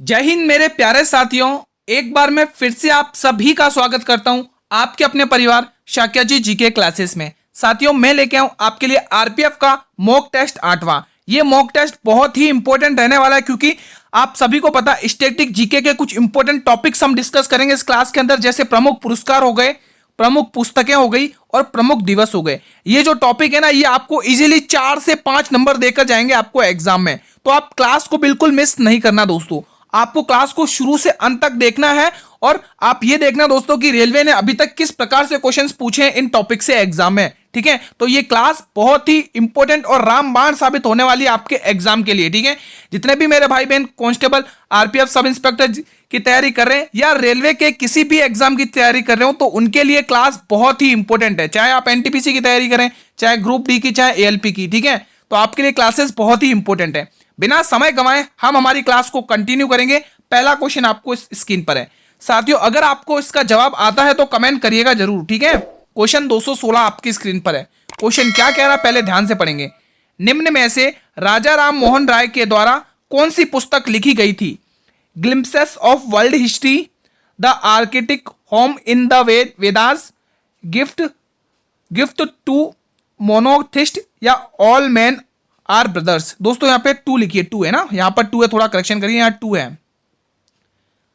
जय हिंद मेरे प्यारे साथियों। एक बार मैं फिर से आप सभी का स्वागत करता हूं आपके अपने परिवार शाक्या जी जीके क्लासेस में। साथियों, मैं लेके आऊं आपके लिए आरपीएफ का मॉक टेस्ट 8वां। ये मॉक टेस्ट बहुत ही इंपॉर्टेंट रहने वाला है क्योंकि आप सभी को पता स्टैटिक जीके के कुछ इंपॉर्टेंट टॉपिक्स हम डिस्कस करेंगे इस क्लास के अंदर, जैसे प्रमुख पुरस्कार हो गए, प्रमुख पुस्तकें हो गई और प्रमुख दिवस हो गए। ये जो टॉपिक है ना, ये आपको इजीली 4 से 5 नंबर देकर जाएंगे आपको एग्जाम में। तो आप क्लास को बिल्कुल मिस नहीं करना दोस्तों, आपको क्लास को शुरू से अंत तक देखना है। और आप ये देखना दोस्तों कि रेलवे ने अभी तक किस प्रकार से क्वेश्चंस पूछे हैं इन टॉपिक से एग्जाम में, ठीक है। तो ये क्लास बहुत ही इंपॉर्टेंट और रामबाण साबित होने वाली है आपके एग्जाम के लिए, ठीक है। जितने भी मेरे भाई बहन कांस्टेबल, आरपीएफ सब इंस्पेक्टर की तैयारी कर रहे हैं या रेलवे के किसी भी एग्जाम की तैयारी कर रहे हो, तो उनके लिए क्लास बहुत ही इंपॉर्टेंट है। चाहे आप एनटीपीसी की तैयारी करें, चाहे ग्रुप डी की, चाहे एएलपी की, ठीक है। तो आपके लिए क्लासेस बहुत ही इंपॉर्टेंट है। बिना समय गंवाए हम हमारी क्लास को कंटिन्यू करेंगे। पहला क्वेश्चन आपको इस स्क्रीन पर है। साथियों, अगर आपको इसका जवाब आता है तो कमेंट करिएगा जरूर, ठीक है। क्वेश्चन 216 आपकी स्क्रीन पर है। क्वेश्चन क्या कह रहा है पहले ध्यान से पढ़ेंगे। निम्न में से राजा राम मोहन राय के द्वारा कौन सी पुस्तक लिखी गई थी? Glimpses of world history, the arctic home in the Vedas, gift to monotheist या ऑल मैन आर ब्रदर्स। दोस्तों यहाँ पे 2 लिखिए, 2 है ना, यहाँ पर 2 है, थोड़ा करेक्शन करिए, यहाँ 2 है।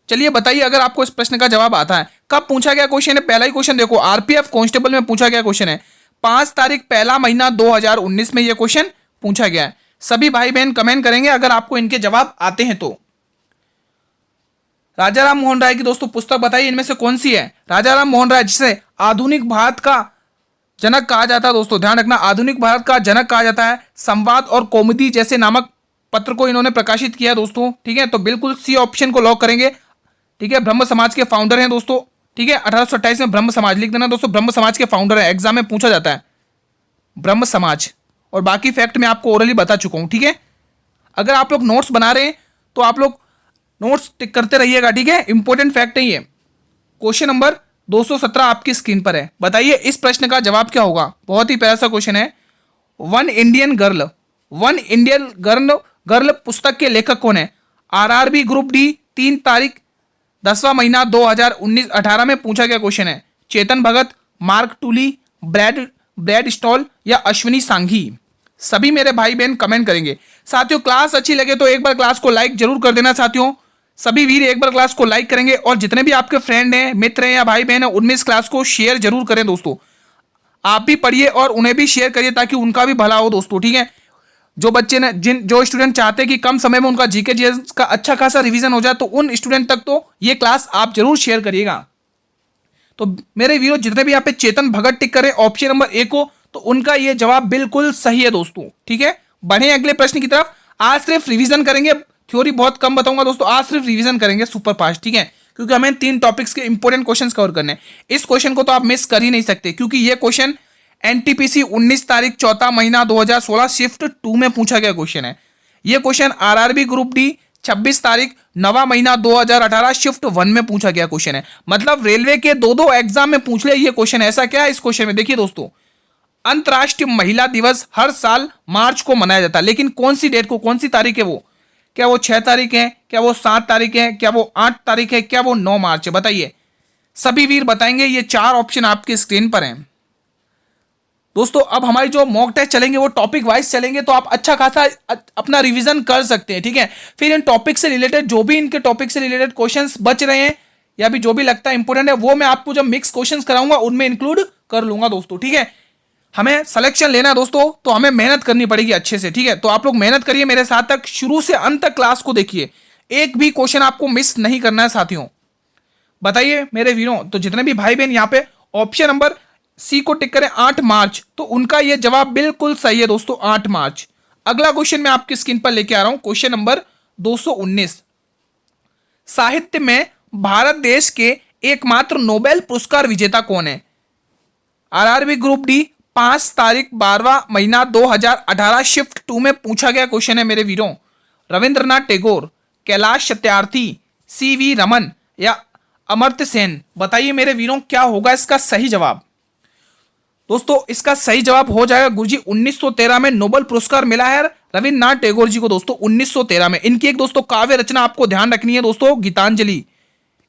चलिए बताइए अगर आपको इस प्रश्न का जवाब आता है। कब पूछा गया क्वेश्चन है? पहला ही क्वेश्चन देखो, आरपीएफ कांस्टेबल में पूछा गया क्वेश्चन है। 5 तारीख पहला महीना 2019 में यह क्वेश्चन पूछा गया है। सभी भाई बहन कमेंट करेंगे अगर आपको इनके जवाब आते हैं तो। राजा राम मोहन राय की दोस्तों पुस्तक बताइए इनमें से कौन सी है। राजा राम मोहन राय, जिसे आधुनिक भारत का जनक कहा जाता है, दोस्तों ध्यान रखना, आधुनिक भारत का जनक कहा जाता है। संवाद और कौमुदी जैसे नामक पत्र को इन्होंने प्रकाशित किया दोस्तों, ठीक है। तो बिल्कुल सी ऑप्शन को लॉक करेंगे, ठीक है। ब्रह्म समाज के फाउंडर हैं दोस्तों, ठीक है। 1828 में ब्रह्म समाज लिख देना दोस्तों, ब्रह्म समाज के फाउंडर है, एग्जाम में पूछा जाता है ब्रह्म समाज। और बाकी फैक्ट मैं आपको ओरली बता चुका हूं, ठीक है। अगर आप लोग नोट्स बना रहे हैं तो आप लोग नोट्स टिक करते रहिएगा, ठीक है। इंपॉर्टेंट फैक्ट है ये। क्वेश्चन नंबर 217 आपकी स्क्रीन पर है। बताइए इस प्रश्न का जवाब क्या होगा। बहुत ही प्यारा सा क्वेश्चन है। वन इंडियन गर्ल पुस्तक के लेखक कौन है? आरआरबी ग्रुप डी 3 तारीख 10वां महीना 2019-18 में पूछा गया क्वेश्चन है। Chetan Bhagat, mark टूली, bread stall या अश्विनी सांघी। सभी मेरे भाई बहन कमेंट करेंगे। साथियों, क्लास अच्छी लगे तो एक बार क्लास को लाइक जरूर कर देना साथियों। सभी वीर एक बार क्लास को लाइक करेंगे और जितने भी आपके फ्रेंड हैं, मित्र हैं या भाई बहन हैं, उनमें इस क्लास को शेयर जरूर करें दोस्तों। आप भी पढ़िए और उन्हें भी शेयर करिए ताकि उनका भी भला हो दोस्तों, ठीक है। जो बच्चे ने जो स्टूडेंट चाहते हैं कि कम समय में उनका जीके जीएस का अच्छा खासा रिवीजन हो जाए, तो उन स्टूडेंट तक तो ये क्लास आप जरूर शेयर करिएगा। तो मेरे वीरों, जितने भी यहाँ पे चेतन भगत टिक करें ऑप्शन नंबर 1 को, तो उनका ये जवाब बिल्कुल सही है दोस्तों, ठीक है। बढ़े अगले प्रश्न की तरफ। आज सिर्फ रिवीजन करेंगे, थ्योरी बहुत कम बताऊंगा दोस्तों, आज सिर्फ रिवीजन करेंगे सुपर फास्ट, ठीक है। क्योंकि हमें 3 टॉपिक्स के इंपॉर्टेंट क्वेश्चंस कवर करने हैं। इस क्वेश्चन को तो आप मिस कर ही नहीं सकते क्योंकि ये क्वेश्चन एनटीपीसी 19 तारीख 4वां महीना 2016 शिफ्ट 2 में पूछा गया क्वेश्चन है। ये क्वेश्चन आरआरबी ग्रुप डी 26 तारीख 9वां महीना 2018 शिफ्ट 1 में पूछा गया क्वेश्चन है। मतलब रेलवे के 2 एग्जाम में पूछ ले ये क्वेश्चन। ऐसा क्या है इस क्वेश्चन में, देखिए दोस्तों। अंतर्राष्ट्रीय महिला दिवस हर साल मार्च को मनाया जाता है, लेकिन कौन सी डेट को, कौन सी तारीख है वो? क्या वो 6 तारीख है, क्या वो 7 तारीख है, क्या वो 8 तारीख है, क्या वो 9 मार्च है? बताइए, सभी वीर बताएंगे। ये 4 ऑप्शन आपकी स्क्रीन पर हैं दोस्तों। अब हमारी जो मॉक टेस्ट चलेंगे वो टॉपिक वाइज चलेंगे, तो आप अच्छा खासा अपना रिवीजन कर सकते हैं, ठीक है। फिर इन टॉपिक से रिलेटेड जो भी इनके टॉपिक से रिलेटेड क्वेश्चंस बच रहे हैं या भी जो भी लगता है इंपॉर्टेंट है, वो मैं आपको जब मिक्स क्वेश्चंस कराऊंगा उनमें इंक्लूड कर लूंगा दोस्तों, ठीक है। हमें सिलेक्शन लेना दोस्तों, तो हमें मेहनत करनी पड़ेगी अच्छे से, ठीक है। तो आप लोग मेहनत करिए मेरे साथ, तक शुरू से अंत तक क्लास को देखिए, एक भी क्वेश्चन आपको मिस नहीं करना है साथियों। बताइए मेरे वीरों, तो जितने भी भाई बहन यहाँ पे ऑप्शन नंबर सी को टिक करें 8 मार्च, तो उनका यह जवाब बिल्कुल सही है दोस्तों, 8 मार्च। अगला क्वेश्चन मैं आपकी स्क्रीन पर लेके आ रहा हूं, क्वेश्चन नंबर 219। साहित्य में भारत देश के एकमात्र नोबेल पुरस्कार विजेता कौन है? आरआरबी ग्रुप डी 5 तारीख 12वां महीना 2018 शिफ्ट 2 में पूछा गया क्वेश्चन है मेरे वीरों। रविंद्रनाथ टैगोर, कैलाश सत्यार्थी, सीवी रमन या अमर्त्य सेन। बताइए मेरे वीरों क्या होगा इसका सही जवाब। दोस्तों इसका सही जवाब हो जाएगा गुरुजी 1913 में नोबेल पुरस्कार मिला है रविन्द्रनाथ टैगोर जी को दोस्तों 1913 में। इनकी एक दोस्तों काव्य रचना आपको ध्यान रखनी है दोस्तों, गीतांजलि।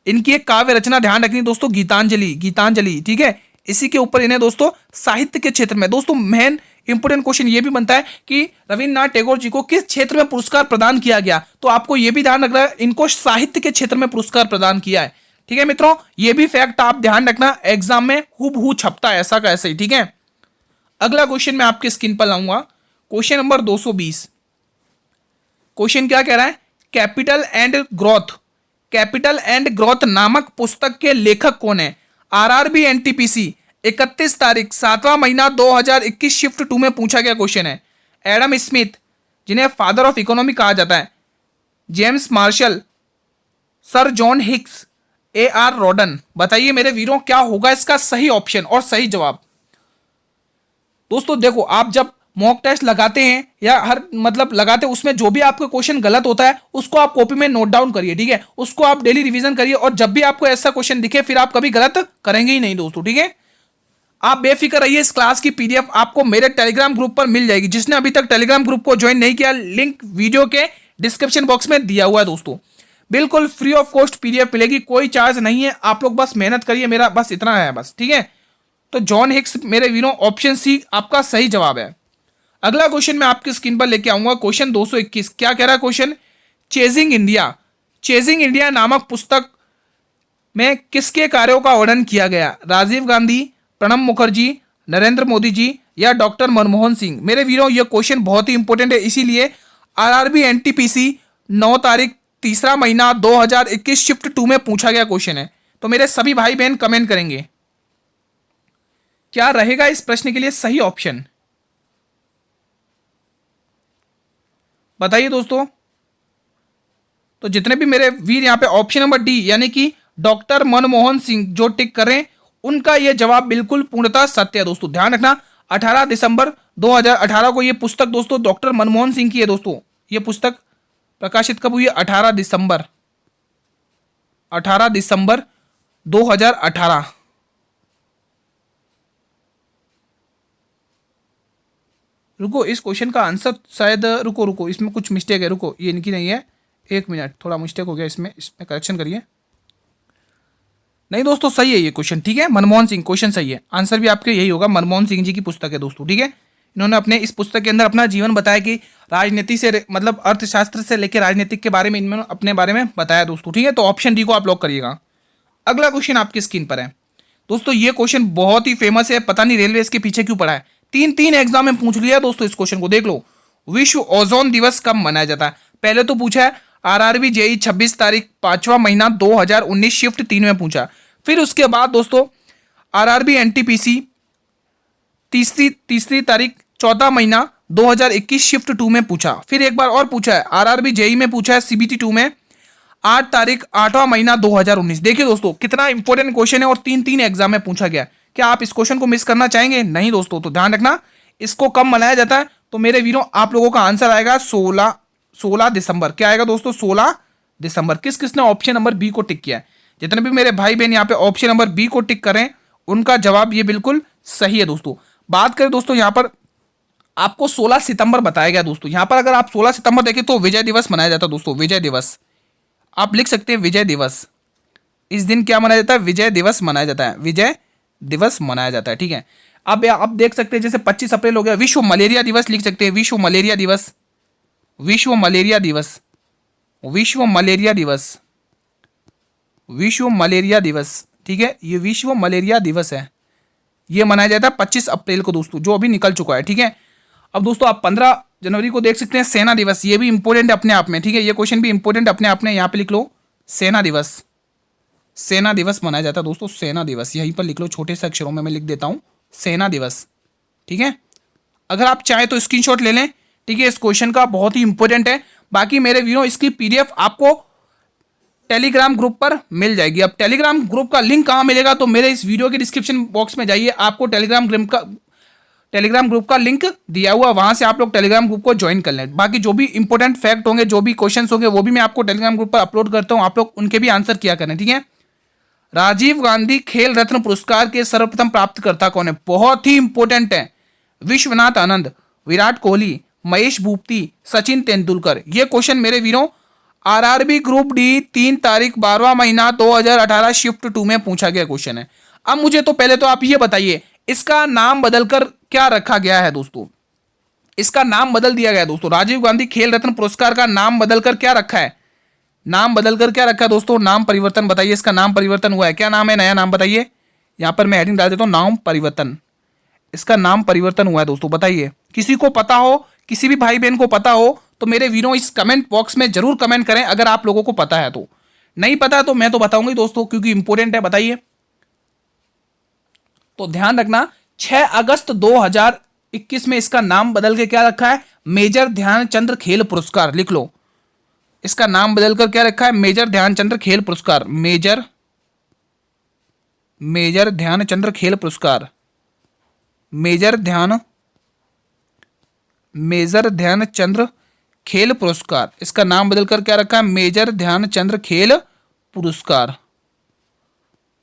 इनकी एक काव्य रचना ध्यान रखनी है दोस्तों, गीतांजलि, गीतांजलि, ठीक है। इसी के ऊपर इन्हें दोस्तों साहित्य के क्षेत्र में दोस्तों मेन इंपोर्टेंट क्वेश्चन ये भी बनता है कि रविन्द्रनाथ टैगोर जी को किस क्षेत्र में पुरस्कार प्रदान किया गया, तो आपको ये भी ध्यान रखना है इनको साहित्य के क्षेत्र में पुरस्कार प्रदान किया है, ठीक है मित्रों। ये भी फैक्ट आप ध्यान रखना, एग्जाम में हूबहू छपता है ऐसा का ऐसे ही, ठीक है। अगला क्वेश्चन मैं आपके स्क्रीन पर लाऊंगा, क्वेश्चन नंबर 220। क्वेश्चन क्या कह रहा है, capital and growth, capital and growth नामक पुस्तक के लेखक कौन है। आरआरबी एनटीपीसी 31 तारीख 7वां महीना 2021 शिफ्ट 2 में पूछा गया क्वेश्चन है। एडम स्मिथ जिन्हें फादर ऑफ इकोनॉमी कहा जाता है, James Marshall, sir John Hicks, AR Rodan. बताइए मेरे वीरों क्या होगा इसका सही ऑप्शन और सही जवाब। दोस्तों देखो, आप जब मॉक टेस्ट लगाते हैं या हर मतलब लगाते हैं, उसमें जो भी आपका क्वेश्चन गलत होता है उसको आप कॉपी में नोट डाउन करिए, ठीक है। उसको आप डेली रिवीजन करिए और जब भी आपको ऐसा क्वेश्चन दिखे फिर आप कभी गलत करेंगे ही नहीं दोस्तों, ठीक है। आप बेफिक्र रहिए, इस क्लास की PDF आपको मेरे टेलीग्राम ग्रुप पर मिल जाएगी। जिसने अभी तक टेलीग्राम ग्रुप को ज्वाइन नहीं किया, लिंक वीडियो के डिस्क्रिप्शन बॉक्स में दिया हुआ है दोस्तों। बिल्कुल फ्री ऑफ कॉस्ट PDF मिलेगी, कोई चार्ज नहीं है। आप लोग बस मेहनत करिए, मेरा बस इतना है बस, ठीक है। तो जॉन हिक्स मेरे वीरों ऑप्शन सी आपका सही जवाब है। अगला क्वेश्चन मैं आपकी स्क्रीन पर लेके आऊंगा, क्वेश्चन 221। क्या कह रहा है question, chasing India, chasing India नामक पुस्तक में किसके कार्यों का वर्णन किया गया। राजीव गांधी, प्रणब मुखर्जी, नरेंद्र मोदी जी या डॉक्टर मनमोहन सिंह। मेरे वीरों यह क्वेश्चन बहुत ही इंपॉर्टेंट है, इसीलिए आरआरबी एनटीपीसी 9 तारीख 3रा महीना 2021 शिफ्ट 2 में पूछा गया क्वेश्चन है। तो मेरे सभी भाई बहन कमेंट करेंगे क्या रहेगा इस प्रश्न के लिए सही ऑप्शन, बताइए दोस्तों। तो जितने भी मेरे वीर यहाँ पे ऑप्शन नंबर डी यानी कि डॉक्टर मनमोहन सिंह जो टिक कर रहे हैं, उनका यह जवाब बिल्कुल पूर्णतः सत्य है दोस्तों। ध्यान रखना, 18 दिसंबर 2018 को यह पुस्तक दोस्तों डॉक्टर मनमोहन सिंह की है दोस्तों। यह पुस्तक प्रकाशित कब हुई है, 18 दिसंबर 2018। रुको, इस क्वेश्चन का आंसर शायद, रुको इसमें कुछ मिस्टेक है, रुको ये इनकी नहीं है, 1 मिनट, थोड़ा मिस्टेक हो गया इसमें करेक्शन करिए। नहीं दोस्तों सही है ये क्वेश्चन, ठीक है। मनमोहन सिंह क्वेश्चन सही है, आंसर भी आपके यही होगा। मनमोहन सिंह जी की पुस्तक है दोस्तों, ठीक है। इन्होंने अपने इस पुस्तक के अंदर अपना जीवन बताया कि राजनीति से मतलब अर्थशास्त्र से लेकर राजनीतिक के बारे में इन्होंने अपने बारे में बताया दोस्तों, ठीक है। तो ऑप्शन डी को आप लॉक करिएगा। अगला क्वेश्चन आपकी स्क्रीन पर है दोस्तों, ये क्वेश्चन बहुत ही फेमस है, पता नहीं रेलवे इसके पीछे क्यों पड़ा है। 3 एग्जाम में पूछ लिया दोस्तों इस क्वेश्चन को, देख लो। विश्व ओजोन दिवस कब मनाया जाता है। पहले तो पूछा है आरआरबी जेई 26 तारीख 5वां महीना 2019 शिफ्ट 3 में पूछा। फिर उसके बाद दोस्तों आरआरबी एनटीपीसी तीसरी तारीख 14 महीना 2021 शिफ्ट 2 में पूछा। फिर एक बार और पूछा है आरआरबी जेई में पूछा है CBT 2 में 8 तारीख 8वां महीना 2019। देखिए दोस्तों कितना इंपॉर्टेंट क्वेश्चन है और 3 एग्जाम में पूछा गया। क्या आप इस क्वेश्चन को मिस करना चाहेंगे, नहीं दोस्तों। तो ध्यान रखना इसको कब मनाया जाता है, तो मेरे वीरों आप लोगों का आंसर आएगा 16 दिसंबर। क्या आएगा दोस्तों, 16 दिसंबर। किसने ऑप्शन नंबर बी को टिक किया है, जितने भी मेरे भाई बहन यहाँ पे ऑप्शन नंबर बी को टिक करें उनका जवाब ये बिल्कुल सही है दोस्तों। बात करें दोस्तों यहाँ पर आपको 16 सितंबर बताया गया दोस्तों। यहाँ पर अगर आप 16 सितंबर देखें तो विजय दिवस मनाया जाता है दोस्तों, विजय दिवस। आप लिख सकते हैं विजय दिवस। इस दिन क्या मनाया जाता है, विजय दिवस मनाया जाता है, विजय दिवस मनाया जाता है, ठीक है। अब आप देख सकते हैं जैसे 25 अप्रैल हो गया, विश्व मलेरिया दिवस लिख सकते हैं, विश्व मलेरिया दिवस, विश्व मलेरिया दिवस, विश्व मलेरिया दिवस, विश्व मलेरिया दिवस, ठीक है। ये विश्व मलेरिया दिवस है, ये मनाया जाता है 25 अप्रैल को दोस्तों, जो अभी निकल चुका है, ठीक है। अब दोस्तों आप 15 जनवरी को देख सकते हैं सेना दिवस, ये भी इंपॉर्टेंट अपने आप में, ठीक है। ये क्वेश्चन भी इंपॉर्टेंट अपने आप में, यहाँ पे लिख लो सेना दिवस, सेना दिवस मनाया जाता है दोस्तों, सेना दिवस यहीं पर लिख लो, छोटे से अक्षरों में मैं लिख देता हूँ सेना दिवस, ठीक है। अगर आप चाहे तो स्क्रीनशॉट ले लें, ठीक है, इस क्वेश्चन का बहुत ही इंपॉर्टेंट है। बाकी मेरे वीडियो इसकी PDF आपको टेलीग्राम ग्रुप पर मिल जाएगी। अब टेलीग्राम ग्रुप का लिंक कहाँ मिलेगा, तो मेरे इस वीडियो के डिस्क्रिप्शन बॉक्स में जाइए, आपको टेलीग्राम ग्रुप का लिंक दिया हुआ, वहां से आप लोग टेलीग्राम ग्रुप को ज्वाइन कर लें। बाकी जो भी इंपॉर्टेंट फैक्ट होंगे, जो भी क्वेश्चंस होंगे, वो भी मैं आपको टेलीग्राम ग्रुप पर अपलोड करता हूं, आप लोग उनके भी आंसर किया करें, ठीक है। राजीव गांधी खेल रत्न पुरस्कार के सर्वप्रथम प्राप्तकर्ता कौन है, बहुत ही इंपॉर्टेंट है। विश्वनाथ आनंद, विराट कोहली, महेश भूपति, सचिन तेंदुलकर। ये क्वेश्चन मेरे वीरों आरआरबी ग्रुप डी 3 तारीख 12वां महीना 2018 शिफ्ट 2 में पूछा गया क्वेश्चन है। अब मुझे तो पहले तो आप ये बताइए इसका नाम बदलकर क्या रखा गया है दोस्तों। इसका नाम बदल दिया गया है दोस्तों। राजीव गांधी खेल रत्न पुरस्कार का नाम बदलकर क्या रखा है, नाम बदलकर क्या रखा है दोस्तों, नाम परिवर्तन बताइए। इसका नाम परिवर्तन हुआ है, क्या नाम है, नया नाम बताइए। यहां पर मैं हेडिंग डाल देता हूं नाम परिवर्तन। इसका नाम परिवर्तन हुआ है दोस्तों, बताइए। किसी को पता हो, किसी भी भाई बहन को पता हो तो मेरे वीरों इस कमेंट बॉक्स में जरूर कमेंट करें अगर आप लोगों को पता है तो। नहीं पता तो मैं तो बताऊंगा दोस्तों क्योंकि इंपॉर्टेंट है, बताइए। तो ध्यान रखना 6 अगस्त 2021 में इसका नाम बदल के क्या रखा है, मेजर ध्यानचंद्र खेल पुरस्कार। लिख लो, इसका नाम बदलकर क्या रखा है, मेजर ध्यानचंद्र खेल पुरस्कार। मेजर ध्यानचंद्र खेल पुरस्कार। मेजर ध्यानचंद्र खेल पुरस्कार। इसका नाम बदलकर क्या रखा है, मेजर ध्यानचंद्र खेल पुरस्कार।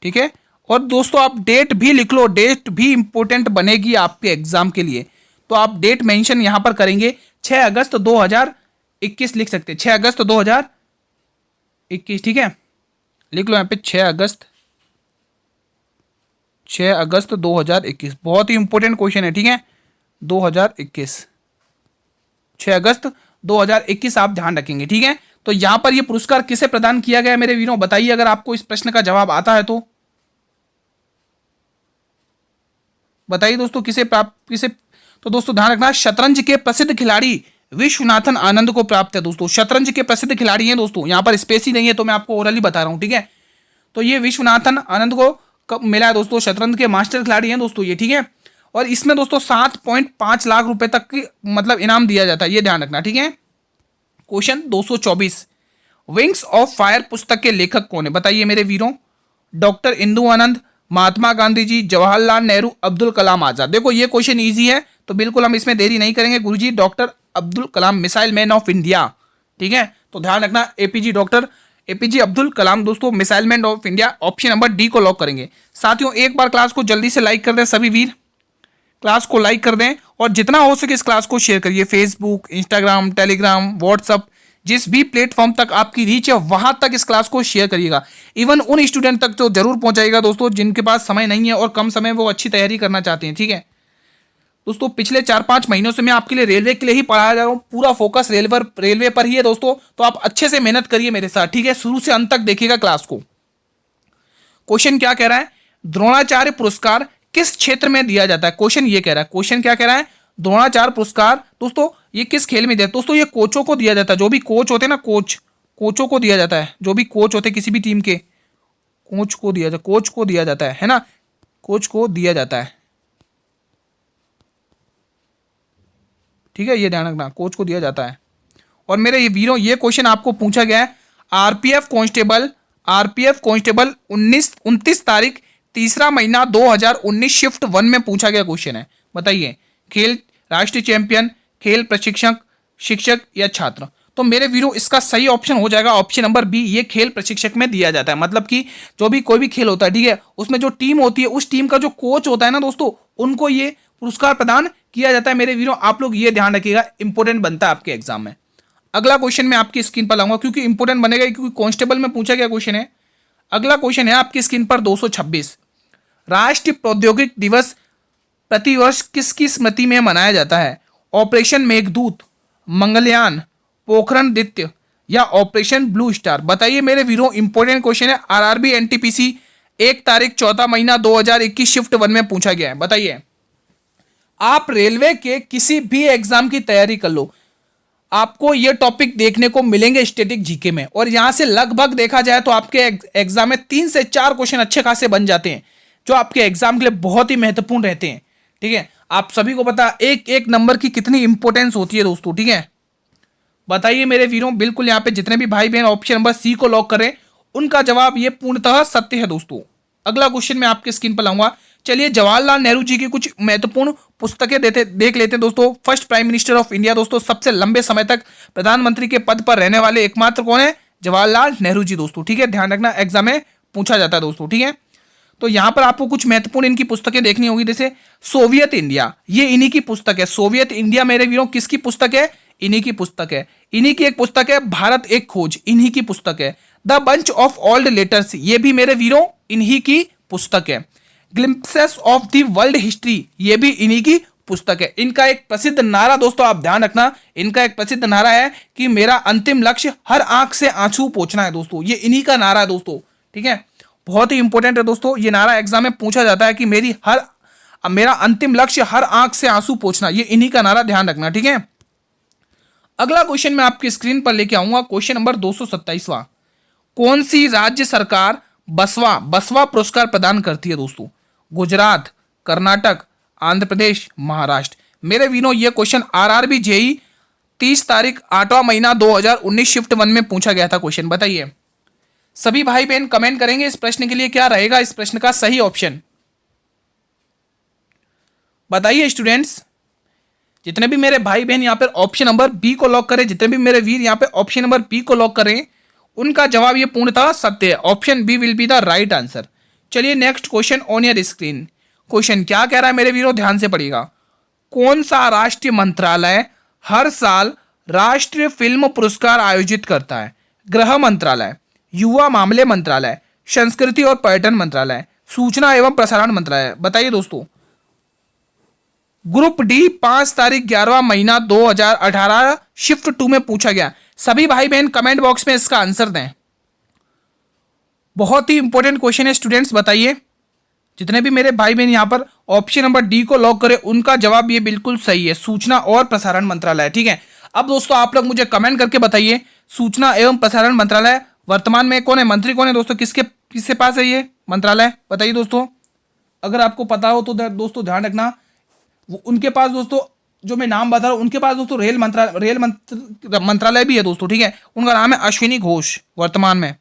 ठीक है। और दोस्तों आप डेट भी लिख लो, डेट भी इंपॉर्टेंट बनेगी आपके एग्जाम के लिए। तो आप डेट मेंशन यहां पर करेंगे 6 अगस्त 2021 लिख सकते हैं, 6 अगस्त 2021। ठीक है, लिख लो यहां पे 6 अगस्त 2021। बहुत ही इंपॉर्टेंट क्वेश्चन है। ठीक है, 2021, 6 अगस्त 2021 आप ध्यान रखेंगे। ठीक है, तो यहां पर यह पुरस्कार किसे प्रदान किया गया मेरे वीरों, बताइए अगर आपको इस प्रश्न का जवाब आता है तो बताइए दोस्तों, किसे तो दोस्तों ध्यान रखना शतरंज के प्रसिद्ध खिलाड़ी विश्वनाथन आनंद को प्राप्त है दोस्तों। शतरंज के प्रसिद्ध खिलाड़ी हैं दोस्तों, यहां पर स्पेस ही नहीं है तो मैं आपको ओरली बता रहा हूं। ठीक है, तो ये विश्वनाथन आनंद को कब मिला है दोस्तों, शतरंज के मास्टर खिलाड़ी हैं दोस्तों ये। ठीक है, और इसमें दोस्तों 7.5 लाख रुपए तक की मतलब इनाम दिया जाता है, ये ध्यान रखना। ठीक है, क्वेश्चन 224, विंग्स ऑफ फायर पुस्तक के लेखक कौन है, बताइए मेरे वीरों। डॉक्टर इंदु आनंद, महात्मा गांधी जी, जवाहरलाल नेहरू, अब्दुल कलाम आजाद। देखो ये क्वेश्चन इजी है तो बिल्कुल हम इसमें देरी नहीं करेंगे। गुरुजी doctor Abdul Kalam, missile man of India. ठीक है, तो ध्यान रखना डॉक्टर एपीजे अब्दुल कलाम दोस्तों, missile man of India. Option number D को लॉक करेंगे। साथियों एक बार क्लास को जल्दी से लाइक कर दें, सभी वीर क्लास को लाइक कर दें और जितना हो सके इस क्लास को शेयर करिए। फेसबुक, इंस्टाग्राम, टेलीग्राम, व्हाट्सअप, जिस भी प्लेटफॉर्म तक आपकी रीच है वहां तक इस क्लास को शेयर करिएगा। इवन उन स्टूडेंट तक तो जरूर पहुंचाइएगा दोस्तों जिनके पास समय नहीं है और कम समय वो अच्छी तैयारी करना चाहते हैं। ठीक है दोस्तों, पिछले 4-5 महीनों से मैं आपके लिए रेलवे के लिए ही पढ़ाया जा रहा हूँ, पूरा फोकस रेलवे पर ही है दोस्तों। तो आप अच्छे से मेहनत करिए मेरे साथ। ठीक है, शुरू से अंत तक देखिएगा क्लास को। क्वेश्चन क्या कह रहा है, द्रोणाचार्य पुरस्कार किस क्षेत्र में दिया जाता है, क्वेश्चन ये कह रहा है। क्वेश्चन क्या कह रहा है, द्रोणाचार्य पुरस्कार दोस्तों ये किस खेल में दिया दोस्तों, ये कोचों को दिया जाता है। जो भी कोच होते हैं ना, कोचों को दिया जाता है। जो भी कोच होते हैं किसी भी टीम के, कोच को दिया जाता है ना, कोच को दिया जाता है। ठीक है, ये ध्यान रखना, कोच को दिया जाता है। और मेरे ये वीरों ये क्वेश्चन आपको पूछा गया है आरपीएफ कांस्टेबल 29 तारीख 3 महीना 2019 शिफ्ट 1 में पूछा गया क्वेश्चन है। बताइए, खेल राष्ट्रीय चैंपियन, खेल प्रशिक्षक, शिक्षक या छात्र। तो मेरे वीरों इसका सही ऑप्शन हो जाएगा ऑप्शन नंबर बी, ये खेल प्रशिक्षक में दिया जाता है। मतलब कि जो भी कोई भी खेल होता है, ठीक है, उसमें जो टीम होती है उस टीम का जो कोच होता है ना दोस्तों, उनको ये पुरस्कार प्रदान किया जाता है। मेरे वीरों आप लोग ये ध्यान रखिएगा, इंपॉर्टेंट बनता है आपके एग्जाम में। अगला क्वेश्चन मैं आपकी स्क्रीन पर लाऊंगा क्योंकि इंपॉर्टेंट बनेगा, क्योंकि कांस्टेबल में पूछा गया क्वेश्चन है। अगला क्वेश्चन है आपकी स्क्रीन पर 226, राष्ट्रीय प्रौद्योगिक दिवस प्रतिवर्ष किसकी स्मृति में मनाया जाता है, ऑपरेशन मेघदूत, मंगलयान, पोखरण द्वितीय या ऑपरेशन ब्लू स्टार। बताइए मेरे वीरों, इंपॉर्टेंट क्वेश्चन है, आरआरबी एनटीपीसी 1 तारीख 4 महीना 2021 शिफ्ट 1 में पूछा गया है। बताइए, आप रेलवे के किसी भी एग्जाम की तैयारी कर लो, आपको ये टॉपिक देखने को मिलेंगे स्टैटिक जीके में, और यहां से लगभग देखा जाए तो आपके एग्जाम में 3 से 4 क्वेश्चन अच्छे खासे बन जाते हैं जो आपके एग्जाम के लिए बहुत ही महत्वपूर्ण रहते हैं। ठीक है, आप सभी को पता एक एक नंबर की कितनी इंपॉर्टेंस होती है दोस्तों। ठीक है, बताइए मेरे वीरों, बिल्कुल यहाँ पे जितने भी भाई बहन ऑप्शन नंबर सी को लॉक करें, उनका जवाब ये पूर्णतः सत्य है दोस्तों। अगला क्वेश्चन मैं आपके स्क्रीन पर लाऊंगा। चलिए जवाहरलाल नेहरू जी की कुछ महत्वपूर्ण पुस्तकें देख लेते हैं दोस्तों। First prime minister of India दोस्तों, सबसे लंबे समय तक प्रधानमंत्री के पद पर रहने वाले एकमात्र कौन है, जवाहरलाल नेहरू जी दोस्तों। ठीक है, ध्यान रखना, एग्जाम में पूछा जाता है दोस्तों। ठीक है, तो यहाँ पर आपको कुछ महत्वपूर्ण इनकी पुस्तकें देखनी होगी, जैसे सोवियत इंडिया, ये इन्हीं की पुस्तक है। सोवियत इंडिया मेरे वीरों किसकी पुस्तक है? इन्हीं की पुस्तक है। इन्हीं की एक पुस्तक है भारत एक खोज, इन्हीं की पुस्तक है। The bunch of old letters, ये भी मेरे वीरों इन्हीं की पुस्तक है। Glimpses of the world history, ये भी इन्हीं की पुस्तक है। इनका एक प्रसिद्ध नारा दोस्तों आप ध्यान रखना, इनका एक प्रसिद्ध नारा है कि मेरा अंतिम लक्ष्य हर आंख से आंसू पोंछना है दोस्तों, ये इन्हीं का नारा है दोस्तों। ठीक है, बहुत ही इंपॉर्टेंट है दोस्तों, ये नारा एग्जाम में पूछा जाता है कि मेरा अंतिम लक्ष्य हर आंख से आंसू पोंछना, ये इन्हीं का नारा, ध्यान रखना। ठीक है, अगला क्वेश्चन मैं आपकी स्क्रीन पर लेके आऊंगा, क्वेश्चन नंबर 227वां। कौन सी राज्य सरकार बसवा पुरस्कार प्रदान करती है दोस्तों? गुजरात, कर्नाटक, आंध्र प्रदेश, महाराष्ट्र। मेरे वीरों ये क्वेश्चन आरआरबी जेई 30 तारीख 8वां महीना 2019 शिफ्ट 1 में पूछा गया था क्वेश्चन। बताइए सभी भाई बहन कमेंट करेंगे इस प्रश्न के लिए क्या रहेगा इस प्रश्न का सही ऑप्शन। बताइए स्टूडेंट्स, जितने भी मेरे भाई बहन यहाँ पर ऑप्शन नंबर बी को लॉक करें, जितने भी मेरे वीर यहाँ पे ऑप्शन नंबर बी को लॉक करें, उनका जवाब ये पूर्णतः सत्य है। Option B will be the right answer. चलिए next question on your screen. Question क्या कह रहा है मेरे वीरों, ध्यान से पढ़िएगा। कौन सा राष्ट्रीय मंत्रालय हर साल राष्ट्रीय फिल्म पुरस्कार आयोजित करता है? गृह मंत्रालय, युवा मामले मंत्रालय, संस्कृति और पर्यटन मंत्रालय, सूचना एवं प्रसारण मंत्रालय। बताइए दोस्तों, ग्रुप डी 5 तारीख 11वां महीना 2018 शिफ्ट 2 में पूछा गया। सभी भाई बहन कमेंट बॉक्स में इसका आंसर दें। बहुत ही इंपॉर्टेंट क्वेश्चन है स्टूडेंट्स। बताइए जितने भी मेरे भाई बहन यहाँ पर ऑप्शन नंबर डी को लॉक करें, उनका जवाब ये बिल्कुल सही है, सूचना और प्रसारण मंत्रालय। ठीक है, अब दोस्तों आप लोग मुझे कमेंट करके बताइए, सूचना एवं प्रसारण मंत्रालय वर्तमान में कौन है, मंत्री कौन है दोस्तों, किसके पास है ये मंत्रालय? बताइए दोस्तों, अगर आपको पता हो तो दोस्तों ध्यान रखना, उनके पास दोस्तों जो मैं नाम बता रहा हूँ, उनके पास दोस्तों रेल मंत्रालय भी है दोस्तों। ठीक है, उनका नाम है अश्विनी घोष। वर्तमान में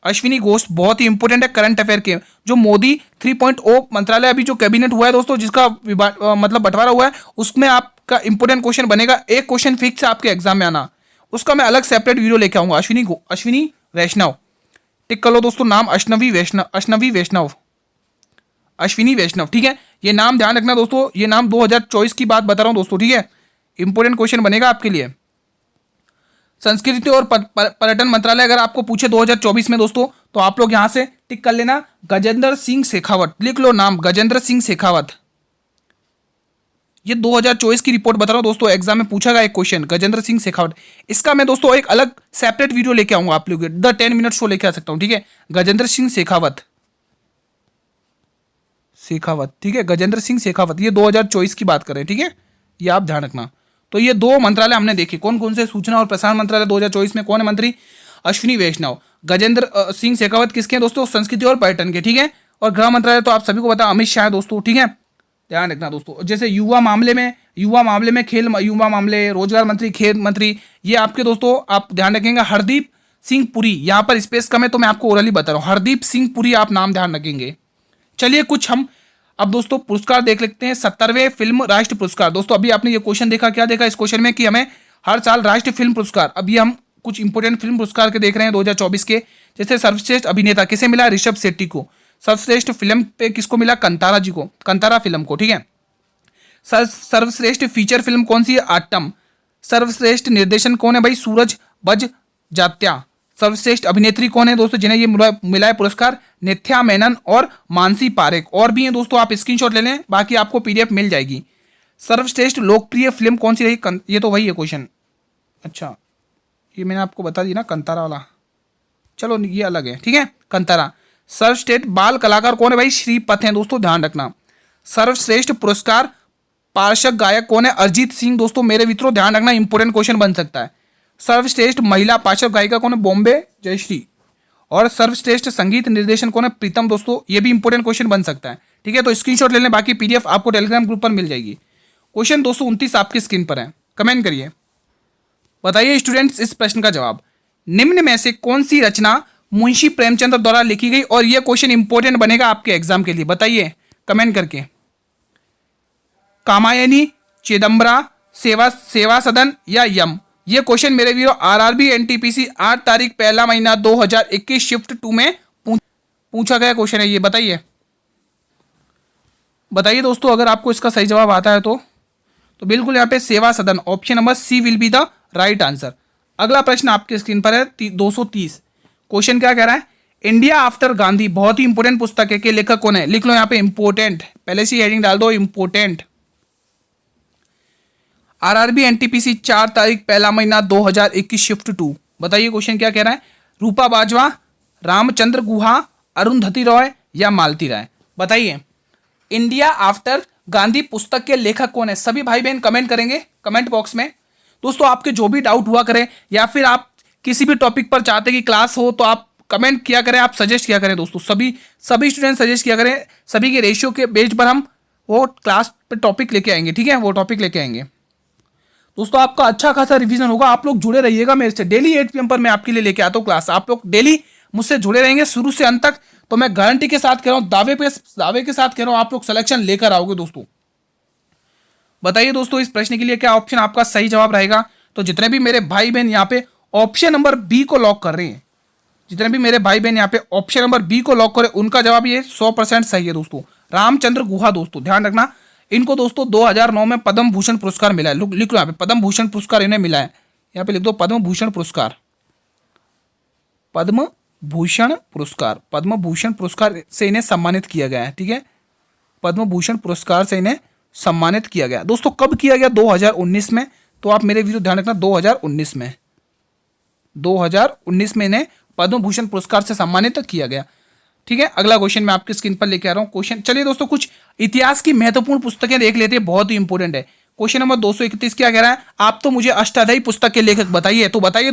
अश्विनी घोष बहुत ही इंपॉर्टेंट है करंट अफेयर के। जो मोदी 3.0 मंत्रालय अभी जो कैबिनेट हुआ है दोस्तों, जिसका मतलब बंटवारा हुआ है, उसमें आपका इंपॉर्टेंट क्वेश्चन बनेगा। एक क्वेश्चन फिक्स है आपके एग्जाम में आना, उसका मैं अलग सेपरेट वीडियो लेके आऊंगा। अश्विनी वैष्णव, टिक कर लो दोस्तों नाम, अश्विनी वैष्णव। ठीक है, ये नाम ध्यान रखना दोस्तों, ये नाम 2024 की बात बता रहा हूं दोस्तों। ठीक है, इंपॉर्टेंट क्वेश्चन बनेगा आपके लिए। संस्कृति और पर्यटन मंत्रालय अगर आपको पूछे 2024 में दोस्तों, तो आप लोग यहां से टिक कर लेना गजेंद्र सिंह शेखावत, लिख लो नाम गजेंद्र सिंह शेखावत। ये 2024 की रिपोर्ट बता रहा हूं दोस्तों, एग्जाम में पूछा गया एक क्वेश्चन, गजेंद्र सिंह शेखावत। इसका मैं दोस्तों एक अलग सेपरेट वीडियो लेके आऊंगा आप लोग, द 10 मिनट शो लेके आ सकता हूं। ठीक है, गजेंद्र सिंह शेखावत। ठीक है, गजेंद्र सिंह शेखावत, ये 2024 की बात कर रहे हैं। ठीक है, ये आप ध्यान रखना। तो ये दो मंत्रालय हमने देखे, कौन कौन से? सूचना और प्रसारण मंत्रालय 2024 में कौन है मंत्री? अश्विनी वैष्णव। गजेंद्र सिंह शेखावत किसके हैं दोस्तों? संस्कृति और पर्यटन के। ठीक है, और गृह मंत्रालय तो आप सभी को पता अमित शाह दोस्तों। ठीक है, ध्यान रखना दोस्तों। जैसे युवा मामले में खेल, युवा मामले, रोजगार मंत्री, खेल मंत्री, ये आपके दोस्तों आप ध्यान रखेंगे हरदीप सिंह पुरी। यहाँ पर स्पेस कम है तो मैं आपको ओरली बता रहा हूँ, हरदीप सिंह पुरी आप नाम ध्यान रखेंगे। चलिए कुछ हम अब दोस्तों पुरस्कार देख लेते हैं। 70वें फिल्म राष्ट्रीय पुरस्कार। दोस्तों अभी आपने ये क्वेश्चन देखा, क्या देखा इस क्वेश्चन में कि हमें हर साल राष्ट्रीय फिल्म पुरस्कार, अभी हम कुछ इंपोर्टेंट फिल्म पुरस्कार के देख रहे हैं 2024 के। जैसे सर्वश्रेष्ठ अभिनेता किसे मिला? ऋषभ शेट्टी को। सर्वश्रेष्ठ फिल्म पे किसको मिला? कंतारा जी को, कंतारा फिल्म को। ठीक है, सर्वश्रेष्ठ फीचर फिल्म कौन सी है? आटम। सर्वश्रेष्ठ निर्देशन कौन है भाई? सूरज बज जात्या। सर्वश्रेष्ठ अभिनेत्री कौन है दोस्तों जिन्हें ये मिला है पुरस्कार? निथ्या मेनन और मानसी पारेख। और भी हैं दोस्तों, आप स्क्रीनशॉट ले लें, बाकी आपको पीडीएफ मिल जाएगी। सर्वश्रेष्ठ लोकप्रिय फिल्म कौन सी रही? ये तो वही है क्वेश्चन। अच्छा, ये मैंने आपको बता दी ना, कंतारा वाला। चलो ये अलग है। ठीक है, कंतारा। सर्वश्रेष्ठ बाल कलाकार कौन है भाई? श्रीपथ हैं दोस्तों, ध्यान रखना। सर्वश्रेष्ठ पुरस्कार पार्श्व गायक कौन है? अरिजीत सिंह दोस्तों। मेरे मित्रों ध्यान रखना, इंपोर्टेंट क्वेश्चन बन सकता है। सर्वश्रेष्ठ महिला पार्श्व गायिका कौन है? बॉम्बे जयश्री। और सर्वश्रेष्ठ संगीत निर्देशन कौन है? प्रीतम दोस्तों। ये भी इंपोर्टेंट क्वेश्चन बन सकता है। ठीक है, तो स्क्रीनशॉट ले लें, बाकी पीडीएफ आपको टेलीग्राम ग्रुप पर मिल जाएगी। क्वेश्चन 229 आपकी स्क्रीन पर है, कमेंट करिए। बताइए स्टूडेंट्स इस प्रश्न का जवाब। निम्न में से कौन सी रचना मुंशी प्रेमचंद द्वारा लिखी गई? और यह क्वेश्चन इंपोर्टेंट बनेगा आपके एग्जाम के लिए, बताइए कमेंट करके। कामायनी, चिदम्बरा, सेवा सदन या यम? ये क्वेश्चन मेरे वीरों आरआरबी एनटीपीसी 8 तारीख 1 महीना 2021 शिफ्ट 2 में पूछा गया क्वेश्चन है, ये बताइए। बताइए दोस्तों, अगर आपको इसका सही जवाब आता है तो बिल्कुल यहाँ पे Seva Sadan, option number C will be the right answer. अगला प्रश्न आपके स्क्रीन पर है 230। क्वेश्चन क्या कह रहा है, इंडिया आफ्टर गांधी, बहुत ही इंपोर्टेंट पुस्तक है, के लेखक कौन है? लिख लो यहाँ पे इंपोर्टेंट, पहले से हेडिंग डाल दो इंपोर्टेंट। आरआरबी एनटीपीसी 4 तारीख पहला महीना 2021 शिफ्ट 2। बताइए क्वेश्चन क्या कह रहा है, रूपा बाजवा, रामचंद्र गुहा, अरुंधति रॉय या मालती राय? बताइए, इंडिया आफ्टर गांधी पुस्तक के लेखक कौन है? सभी भाई बहन कमेंट करेंगे कमेंट बॉक्स में। दोस्तों आपके जो भी डाउट हुआ करें या फिर आप किसी भी टॉपिक पर चाहते कि क्लास हो तो आप कमेंट किया करें, आप सजेस्ट किया करें दोस्तों, सभी स्टूडेंट सजेस्ट किया करें, सभी के रेशियो के बेस पर हम वो क्लास पे टॉपिक लेके आएंगे, ठीक है, वो टॉपिक लेके आएंगे। दोस्तों आपका अच्छा खासा रिवीजन होगा, आप लोग जुड़े रहिएगा मेरे से, डेली 8 PM पर मैं आपके लिए लेके आता हूँ क्लास, आप लोग डेली मुझसे जुड़े रहेंगे शुरू से अंत तक, तो मैं गारंटी के साथ कह रहा हूँ, दावे के साथ कह रहा हूँ, आप लोग सिलेक्शन लेकर आओगे दोस्तों। बताइए दोस्तों, इस प्रश्न के लिए क्या ऑप्शन आपका सही जवाब रहेगा? तो जितने भी मेरे भाई बहन यहाँ पे ऑप्शन नंबर बी को लॉक कर रहे हैं, जितने भी मेरे भाई बहन यहाँ पे ऑप्शन नंबर बी को लॉक करें, उनका जवाब ये 100% सही है दोस्तों। रामचंद्र गुहा दोस्तों, ध्यान रखना, इनको दोस्तों 2009 में पद्म भूषण पुरस्कार मिला है। लिख लो यहाँ पे, पद्म भूषण पुरस्कार इन्हें मिला है, यहाँ पे लिख दो पद्म भूषण पुरस्कार, पद्म भूषण पुरस्कार, पद्म भूषण पुरस्कार से इन्हें सम्मानित किया गया है, ठीक है, पद्म भूषण पुरस्कार से इन्हें सम्मानित किया गया। दोस्तों कब किया गया? 2019 में, तो आप मेरे वीडियो ध्यान रखना, 2019 में इन्हें पद्म भूषण पुरस्कार से सम्मानित किया गया, ठीक है। अगला क्वेश्चन मैं आपकी स्क्रीन पर लेके आ रहा हूं क्वेश्चन। चलिए दोस्तों, कुछ इतिहास की महत्वपूर्ण पुस्तकें देख लेते हैं, बहुत ही इंपॉर्टेंट है। क्वेश्चन नंबर 231 क्या कह रहा है, आप तो मुझे अष्टाध्यायी पुस्तक के लेखक बताइए। तो बताइए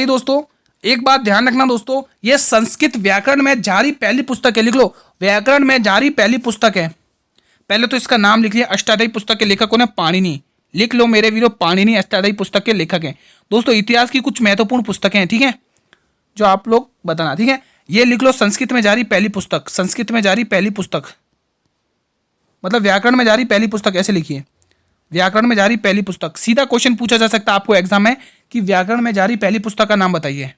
दोस्तों, एक बात ध्यान रखना दोस्तों, ये संस्कृत व्याकरण में जारी पहली पुस्तक है, लिख लो, व्याकरण में जारी पहली पुस्तक है। पहले तो इसका नाम लिख लिया, अष्टाध्यायी पुस्तक के लेखक कौन है? पाणिनि। लिख लो मेरे वीडियो, पाणिनि अष्टाध्यायी पुस्तक के लेखक हैं दोस्तों। इतिहास की कुछ महत्वपूर्ण पुस्तकें हैं, ठीक है, जो आप लोग बताना, ठीक है। ये लिख लो, संस्कृत में जारी पहली पुस्तक, संस्कृत में जारी पहली पुस्तक, मतलब व्याकरण में जारी पहली पुस्तक, ऐसे लिखिए, व्याकरण में जारी पहली पुस्तक। सीधा क्वेश्चन पूछा जा सकता है आपको एग्जाम में कि व्याकरण में जारी पहली पुस्तक का नाम बताइए,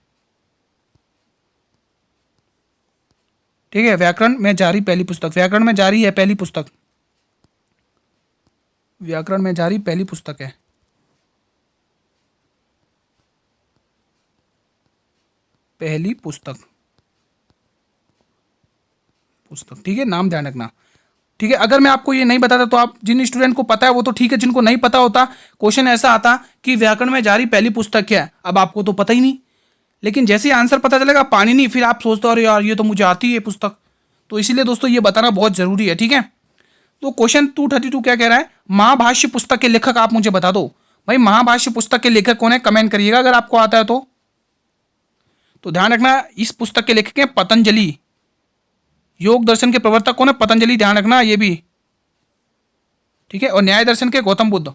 ठीक है, व्याकरण में जारी पहली पुस्तक, व्याकरण में जारी है पहली पुस्तक, व्याकरण में जारी पहली पुस्तक है, पहली पुस्तक, ठीक है, नाम ध्यान रखना, ठीक है। अगर मैं आपको ये नहीं बताता तो आप, जिन स्टूडेंट को पता है वो तो ठीक है, जिनको नहीं पता होता क्वेश्चन ऐसा आता कि व्याकरण में जारी पहली पुस्तक क्या है, अब आपको तो पता ही नहीं, लेकिन जैसे ही आंसर पता चलेगा पाणिनि, फिर आप सोचते हो अरे यार ये तो मुझे आती है पुस्तक, तो इसीलिए दोस्तों ये बताना बहुत जरूरी है, ठीक है। तो क्वेश्चन 232 क्या कह रहा है, महाभाष्य पुस्तक के लेखक आप मुझे बता दो। भाई महाभाष्य पुस्तक के लेखक कौन है? कमेंट करिएगा अगर आपको आता है तो ध्यान रखना, इस पुस्तक के लेखक हैं पतंजलि। योग दर्शन के प्रवर्तक कौन है? पतंजलि, ध्यान रखना ये भी, ठीक है। और न्याय दर्शन के गौतम बुद्ध।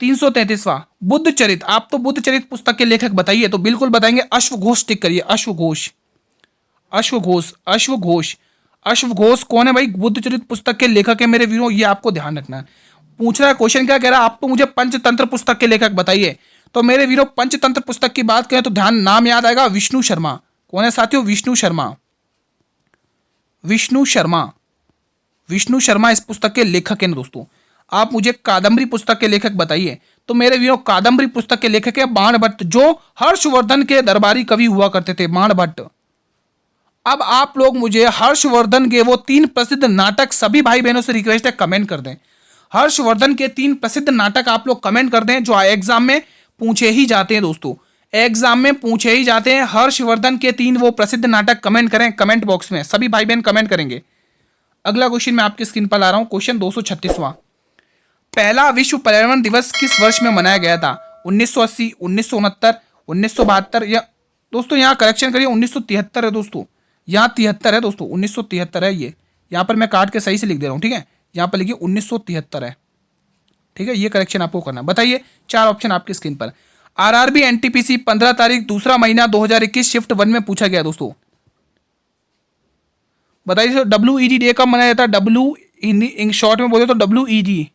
333वां बुद्ध चरित, आप तो बुद्ध चरित पुस्तक के लेखक बताइए। तो बिल्कुल बताएंगे, अश्वघोष टिक करिए, अश्वघोष, अश्वघोष, अश्वघोष, अश्वघोष कौन है भाई? बुद्ध चरित पुस्तक के लेखक है मेरे वीरों, ये आपको ध्यान रखना है। पूछ रहा है क्वेश्चन क्या कह रहा है, आप तो मुझे पंचतंत्र पुस्तक के लेखक बताइए। तो मेरे वीरों पंचतंत्र पुस्तक की बात करें तो ध्यान, नाम याद आएगा विष्णु शर्मा। कौन है साथियों? विष्णु शर्मा, विष्णु शर्मा, विष्णु शर्मा इस पुस्तक के लेखक हैं दोस्तों। आप मुझे कादम्बरी पुस्तक के लेखक बताइए। तो मेरे वीरों कादम्बरी पुस्तक के लेखक है बाणभट्ट, जो हर्षवर्धन के दरबारी कवि हुआ करते थे, बाणभट्ट। अब आप लोग मुझे हर्षवर्धन के वो 3 प्रसिद्ध नाटक, सभी भाई बहनों से रिक्वेस्ट है कमेंट कर दें, हर्षवर्धन के 3 प्रसिद्ध नाटक आप लोग कमेंट कर दें, जो एग्जाम में पूछे ही जाते हैं दोस्तों, एग्जाम में पूछे ही जाते हैं। हर्षवर्धन के 3 वो प्रसिद्ध नाटक कमेंट करें कमेंट बॉक्स में, सभी भाई बहन कमेंट करेंगे। अगला क्वेश्चन मैं आपकी स्क्रीन पर ला रहा हूं, क्वेश्चन 236वां, पहला विश्व पर्यावरण दिवस किस वर्ष में मनाया गया था? 1980, 1969, 1972 या दोस्तों यहाँ करेक्शन करिए, 1973 है दोस्तों, यहाँ 73 है दोस्तों, 1973 है ये, यहाँ पर मैं काट के सही से लिख दे रहा हूँ, ठीक है, यहाँ पर लिखिए 1973 है, ठीक है, ये करेक्शन आपको करना है। बताइए 4 ऑप्शन आपकी स्क्रीन पर। आरआरबी एनटीपीसी 15 तारीख दूसरा महीना 2021 शिफ्ट 1 में पूछा गया दोस्तों। बताइए WED डे कब मनाया जाता है? डब्ल्यू शॉर्ट में बोले तो WED,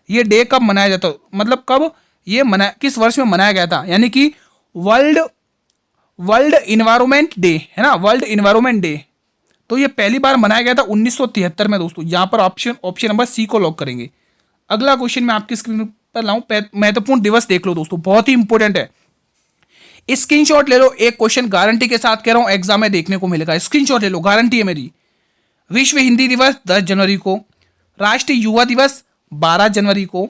ये डे कब मनाया जाता है, मतलब कब ये मना, किस वर्ष में मनाया गया था? यानी कि वर्ल्ड इन्वायरमेंट डे है ना, वर्ल्ड इन्वायरमेंट डे तो ये पहली बार मनाया गया था 1973 में दोस्तों। यहाँ पर ऑप्शन नंबर सी को लॉक करेंगे। अगला क्वेश्चन मैं आपकी स्क्रीन पर लाऊं, महत्वपूर्ण दिवस देख लो दोस्तों, बहुत ही इंपॉर्टेंट है। स्क्रीनशॉट ले लो, एक क्वेश्चन गारंटी के साथ कह रहा हूं एग्जाम में देखने को मिलेगा। स्क्रीनशॉट ले लो, गारंटी है मेरी। विश्व हिंदी दिवस 10 जनवरी को, राष्ट्रीय युवा दिवस 12 जनवरी को,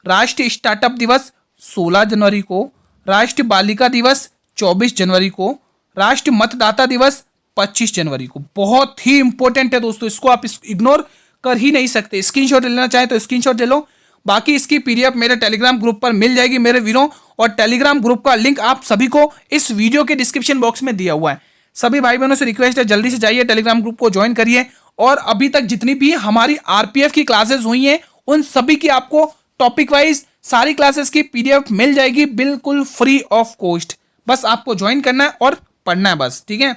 राष्ट्रीय स्टार्टअप दिवस 16 जनवरी को, राष्ट्रीय बालिका दिवस 24 जनवरी को, राष्ट्रीय मतदाता दिवस 25 जनवरी को। बहुत ही इंपॉर्टेंट है दोस्तों, इसको आप इग्नोर कर ही नहीं सकते। स्क्रीनशॉट लेना चाहे तो स्क्रीनशॉट ले लो, बाकी इसकी पीडीएफ मेरे टेलीग्राम ग्रुप पर मिल जाएगी मेरे वीरों, और टेलीग्राम ग्रुप का लिंक आप सभी को इस वीडियो के डिस्क्रिप्शन बॉक्स में दिया हुआ है। सभी भाई बहनों से रिक्वेस्ट है, जल्दी से जाइए टेलीग्राम ग्रुप को ज्वाइन करिए, और अभी तक जितनी भी हमारी आरपीएफ की क्लासेस हुई हैं उन सभी की आपको टॉपिक वाइज सारी क्लासेस की पीडीएफ मिल जाएगी बिल्कुल फ्री ऑफ कॉस्ट। बस आपको ज्वाइन करना है और पढ़ना है बस, ठीक है।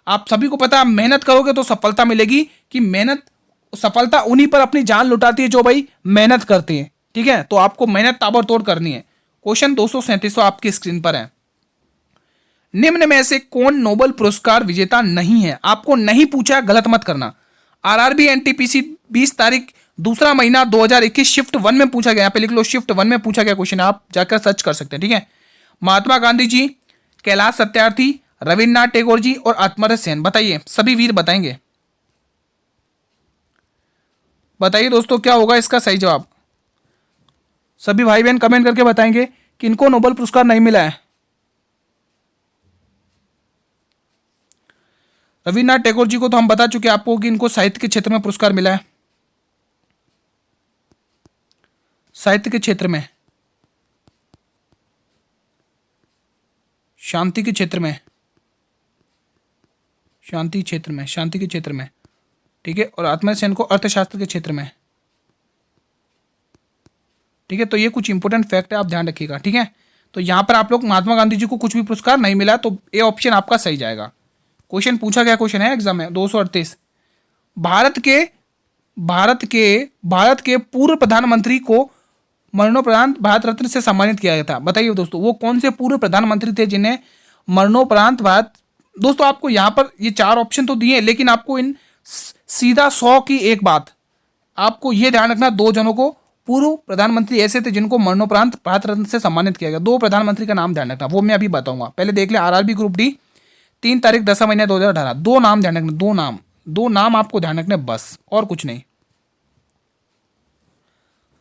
आप सभी को पता है, मेहनत करोगे तो सफलता मिलेगी, कि मेहनत सफलता उन्हीं पर अपनी जान लुटाती है जो भाई मेहनत करते हैं, ठीक है। तो आपको मेहनत ताबड़तोड़ करनी है। क्वेश्चन 237 आपकी स्क्रीन पर है। निम्न में से कौन नोबेल पुरस्कार विजेता नहीं है? आपको नहीं पूछा, गलत मत करना। आरआरबी एनटीपीसी 20 तारीख 2 महीना 2021 शिफ्ट 1 में पूछा गया। यहाँ पे लिख लो, शिफ्ट 1 में पूछा गया क्वेश्चन, आप जाकर सर्च कर सकते हैं, ठीक है। महात्मा गांधी जी, कैलाश सत्यार्थी, रविन्द्रनाथ टैगोर जी और अमर्त्य सेन। बताइए, सभी वीर बताएंगे। बताइए दोस्तों, क्या होगा इसका सही जवाब? सभी भाई बहन कमेंट करके बताएंगे कि इनको नोबेल पुरस्कार नहीं मिला है। रविन्द्रनाथ टैगोर जी को तो हम बता चुके हैं आपको कि इनको साहित्य के क्षेत्र में पुरस्कार मिला है। साहित्य के क्षेत्र में, शांति के क्षेत्र में, शांति क्षेत्र में, शांति के क्षेत्र में, ठीक है। और अमर्त्य सेन को अर्थशास्त्र के क्षेत्र में, ठीक है। तो ये कुछ इंपॉर्टेंट फैक्ट है, आप ध्यान रखिएगा, ठीक है। तो यहां पर आप लोग, महात्मा गांधी जी को कुछ भी पुरस्कार नहीं मिला, तो ए ऑप्शन आपका सही जाएगा। क्वेश्चन पूछा गया क्वेश्चन है एग्जाम में 238। भारत के पूर्व प्रधानमंत्री को मरणोपरांत भारत रत्न से सम्मानित किया गया था। बताइए दोस्तों, वो कौन से पूर्व प्रधानमंत्री थे जिन्हें मरणोपरांत भारत। दोस्तों आपको यहाँ पर ये 4 ऑप्शन तो दिए, लेकिन आपको इन सीधा 100 की एक बात आपको ये ध्यान रखना, 2 जनों को पूर्व प्रधानमंत्री ऐसे थे जिनको मरणोपरांत भारत रत्न से सम्मानित किया गया। 2 प्रधानमंत्री का नाम ध्यान रखना, वो मैं अभी बताऊंगा। पहले देख ले, आरआरबी ग्रुप डी 3 तारीख 10 महीने 2018। 2 नाम ध्यान रखना, 2 नाम आपको ध्यान रखने बस, और कुछ नहीं।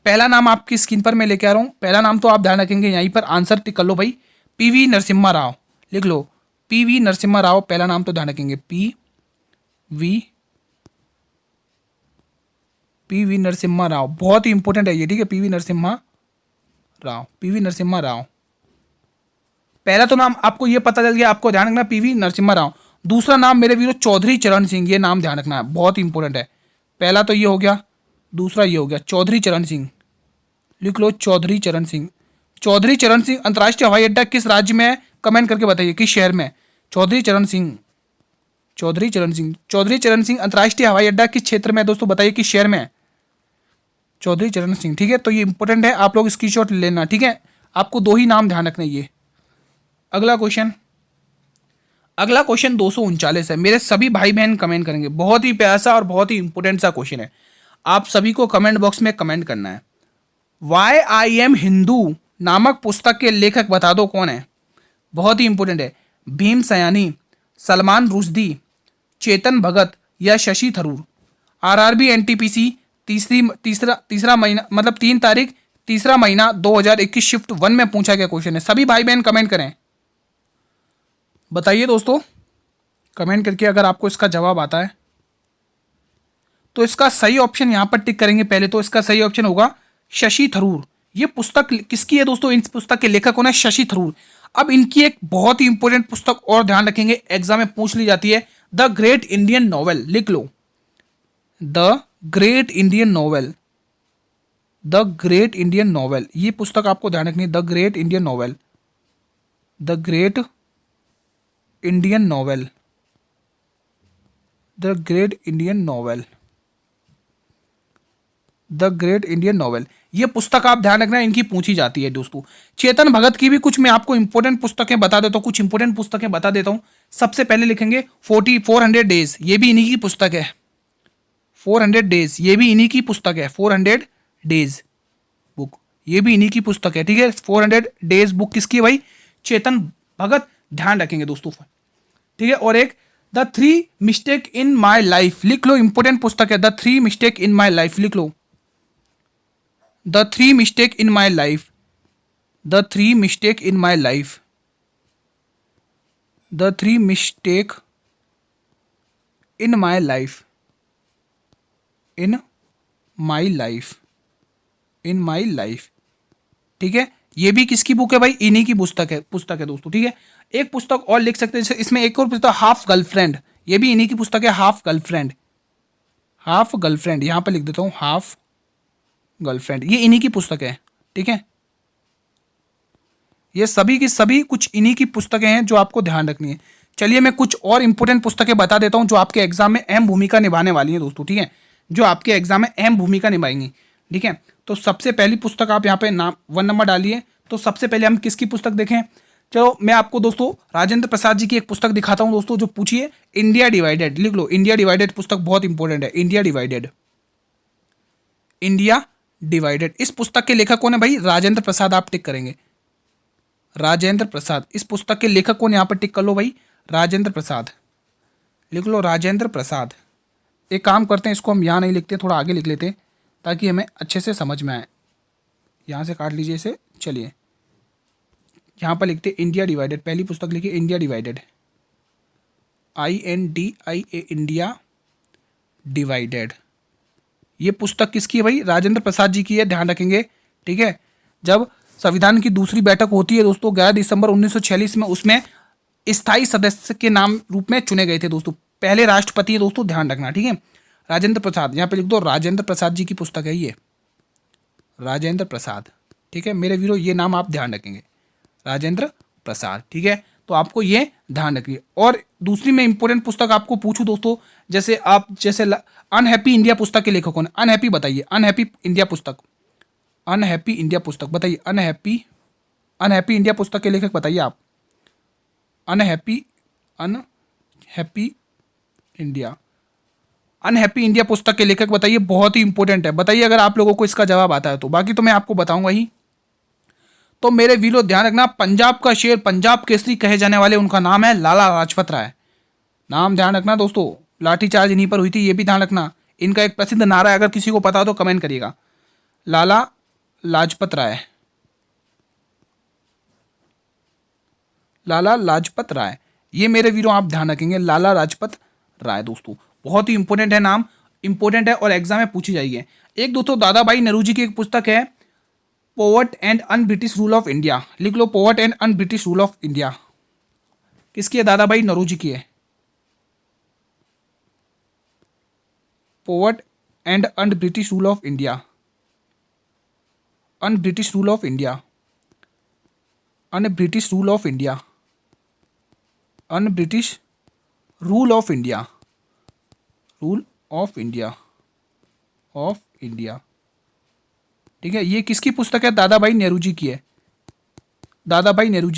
पहला नाम आपकी स्क्रीन पर मैं लेके आ रहा हूं। पहला नाम तो आप ध्यान रखेंगे, यहीं पर आंसर टिक कर लो भाई, पीवी नरसिम्हा राव। लिख लो, पीवी नरसिम्हा राव, पहला नाम तो ध्यान रखेंगे, पीवी नरसिम्हा राव, बहुत ही इंपॉर्टेंट है ये, ठीक है। पीवी नरसिम्हा राव, पहला तो नाम आपको ये पता चल गया, आपको ध्यान रखना पीवी नरसिम्हा राव। दूसरा नाम मेरे वीरों चौधरी चरण सिंह, ये नाम ध्यान रखना है, बहुत ही इंपॉर्टेंट है। पहला तो ये हो गया, दूसरा ये हो गया, चौधरी चरण सिंह। लिख लो, चौधरी चरण सिंह। चौधरी चरण सिंह अंतर्राष्ट्रीय हवाई अड्डा किस राज्य में है? कमेंट करके बताइए, किस शहर में? चौधरी चरण सिंह अंतर्राष्ट्रीय हवाई अड्डा किस क्षेत्र में है दोस्तों? बताइए किस शहर में है चौधरी चरण सिंह, ठीक है। तो ये इंपॉर्टेंट है, आप लोग स्क्रीनशॉट लेना, ठीक है। आपको 2 ही नाम ध्यान रखना ये। अगला क्वेश्चन 239 है। मेरे सभी भाई बहन कमेंट करेंगे, बहुत ही प्यारा सा और बहुत ही इंपॉर्टेंट सा क्वेश्चन है। आप सभी को कमेंट बॉक्स में कमेंट करना है। वाई आई एम हिंदू नामक पुस्तक के लेखक बता दो कौन है? बहुत ही इंपॉर्टेंट है। भीम सयानी, सलमान रुश्दी, चेतन भगत या शशि थरूर। आरआरबी एनटीपीसी तीसरा महीना, मतलब 3 तारीख 3 महीना 2021 शिफ्ट 1 में पूछा गया क्वेश्चन है। सभी भाई बहन कमेंट करें, बताइए दोस्तों कमेंट करके अगर आपको इसका जवाब आता है तो इसका सही ऑप्शन यहां पर टिक करेंगे। पहले तो इसका सही ऑप्शन होगा शशि थरूर। ये पुस्तक किसकी है दोस्तों? इस पुस्तक के लेखक कौन है? शशि थरूर। अब इनकी एक बहुत ही इंपॉर्टेंट पुस्तक और ध्यान रखेंगे, एग्जाम में पूछ ली जाती है, द ग्रेट इंडियन नॉवेल। लिख लो, the great Indian novel, the great Indian novel. ये पुस्तक आपको ध्यान रखनी है, the great Indian novel, the great Indian novel, the great Indian novel, the great Indian novel, ये पुस्तक आप ध्यान रखना, इनकी पूछी जाती है दोस्तों। चेतन भगत की भी कुछ मैं आपको इंपॉर्टेंट पुस्तकें बता देता हूँ, कुछ इंपॉर्टेंट पुस्तकें बता देता हूँ। सबसे पहले लिखेंगे 400 डेज, ये भी इन्हीं की पुस्तक है। 400 डेज ये भी इन्हीं की पुस्तक है। 400 डेज बुक ये भी इन्हीं की पुस्तक है, ठीक है। 400 डेज बुक किसकी है भाई? चेतन भगत, ध्यान रखेंगे दोस्तों, ठीक है। और एक the 3 mistake in my life, लिख लो, इंपॉर्टेंट पुस्तक है। The 3 mistake in my life, लिख लो। The 3 mistake in my life, the 3 mistake in my life, the 3 mistake in my life, in my life, in my life, ठीक है। ये भी किसकी बुक है भाई? इन्हीं की पुस्तक है दोस्तों, ठीक है। एक पुस्तक और लिख सकते हैं इसमें, एक और पुस्तक हाफ गर्लफ्रेंड, ये भी इन्हीं की पुस्तक है। हाफ गर्लफ्रेंड, हाफ गर्लफ्रेंड, यहां पर लिख देता हूं हाफ गर्लफ्रेंड, ये इन्हीं की पुस्तक है, ठीक है। ये सभी की सभी कुछ इन्हीं की पुस्तकें हैं जो आपको ध्यान रखनी है। चलिए मैं कुछ और इंपॉर्टेंट पुस्तकें बता देता हूं जो आपके एग्जाम में अहम भूमिका निभाने वाली हैं दोस्तों, ठीक है, जो आपके एग्जाम में अहम भूमिका निभाएंगी, ठीक है। तो सबसे पहली पुस्तक आप यहाँ पे नाम 1 नंबर डालिए। तो सबसे पहले हम किसकी पुस्तक देखें? चलो मैं आपको दोस्तों राजेंद्र प्रसाद जी की एक पुस्तक दिखाता हूँ दोस्तों, जो पूछिए इंडिया डिवाइडेड, लिख लो। इंडिया डिवाइडेड पुस्तक बहुत इंपॉर्टेंट है। इंडिया डिवाइडेड, इंडिया डिवाइडेड, इस पुस्तक के लेखक कौन है भाई? राजेंद्र प्रसाद, आप टिक करेंगे राजेंद्र प्रसाद। इस पुस्तक के लेखक कौन, यहाँ पर टिक कर लो भाई, राजेंद्र प्रसाद, लिख लो राजेंद्र प्रसाद। एक काम करते हैं, इसको हम यहाँ नहीं लिखते, थोड़ा आगे लिख लेते हैं ताकि हमें अच्छे से समझ में आए। यहाँ से काट लीजिए इसे। चलिए यहाँ पर लिखते इंडिया डिवाइडेड, पहली पुस्तक लिखिए India divided, INDIA, India divided. ये पुस्तक किसकी है भाई? राजेंद्र प्रसाद जी की है, ध्यान रखेंगे, ठीक है। जब संविधान की दूसरी बैठक होती है दोस्तों 11 दिसंबर 1946 में, उसमें स्थायी सदस्य के नाम रूप में चुने गए थे दोस्तों। पहले राष्ट्रपति है दोस्तों, ध्यान रखना, ठीक है। राजेंद्र प्रसाद, यहाँ पे लिख दो राजेंद्र प्रसाद जी की पुस्तक है ये, राजेंद्र प्रसाद, ठीक है मेरे वीरो, ये नाम आप ध्यान रखेंगे, राजेंद्र प्रसाद, ठीक है। तो आपको ये ध्यान रखिए। और दूसरी मैं इंपॉर्टेंट पुस्तक आपको पूछूं दोस्तों, जैसे अनहैप्पी इंडिया पुस्तक के लेखक कौन है? अनहैप्पी बताइए, अनहैप्पी इंडिया पुस्तक, अनहैप्पी इंडिया पुस्तक बताइए, अनहैप्पी इंडिया पुस्तक के लेखक बताइए आप। अनहैप्पी इंडिया, अनहैप्पी इंडिया पुस्तक के लेखक बताइए, बहुत ही इंपॉर्टेंट है, बताइए अगर आप लोगों को इसका जवाब आता है तो, बाकी तो मैं आपको बताऊंगा ही। तो मेरे वीरों ध्यान रखना, पंजाब का शेर, पंजाब केसरी कहे जाने वाले, उनका नाम है लाला लाजपत राय। नाम ध्यान रखना दोस्तों, लाठीचार्ज इन्हीं पर हुई थी, ये भी ध्यान रखना। इनका एक प्रसिद्ध नारा है, अगर किसी को पता हो तो कमेंट करिएगा, लाला लाजपत राय, लाला लाजपत राय, ये मेरे वीरों आप ध्यान रखेंगे, लाला लाजपत राय दोस्तों, बहुत ही इंपॉर्टेंट है, नाम इंपॉर्टेंट है और एग्जाम में पूछी जाएगी। एक दोस्तों दादा भाई नौरोजी की एक पुस्तक है, poverty and un British rule of India, लिख लो poverty and un British rule of India, किसकी है? दादा भाई नौरोजी की है। Poverty and un British rule of India, un British rule of India, un British rule of India, un British rule of India, rule of India, of India, ठीक है। ये किसकी पुस्तक है? दादा भाई नेहरू की है, दादा भाई नेहरू,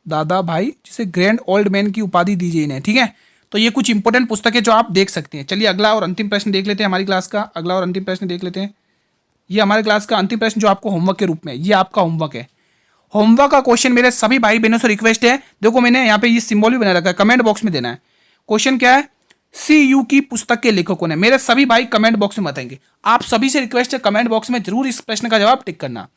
दादा भाई जिसे ग्रैंड ओल्ड मैन की उपाधि दीजिए इन्हें, ठीक है। तो ये कुछ इंपॉर्टेंट पुस्तकें जो आप देख सकते हैं। चलिए अगला और अंतिम प्रश्न देख लेते हैं हमारी क्लास का, अगला और अंतिम प्रश्न देख लेते हैं। ये हमारे क्लास का अंतिम प्रश्न जो आपको होमवर्क के रूप में, ये आपका होमवर्क है। होमवर्क का क्वेश्चन मेरे सभी भाई बहनों से रिक्वेस्ट है, देखो मैंने यहाँ पे ये सिंबल भी बना रखा है, कमेंट बॉक्स में देना है। क्वेश्चन क्या है? CU की पुस्तक के लेखक कौन है? मेरे सभी भाई कमेंट बॉक्स में बताएंगे। आप सभी से रिक्वेस्ट है, कमेंट बॉक्स में जरूर इस प्रश्न का जवाब टिक करना।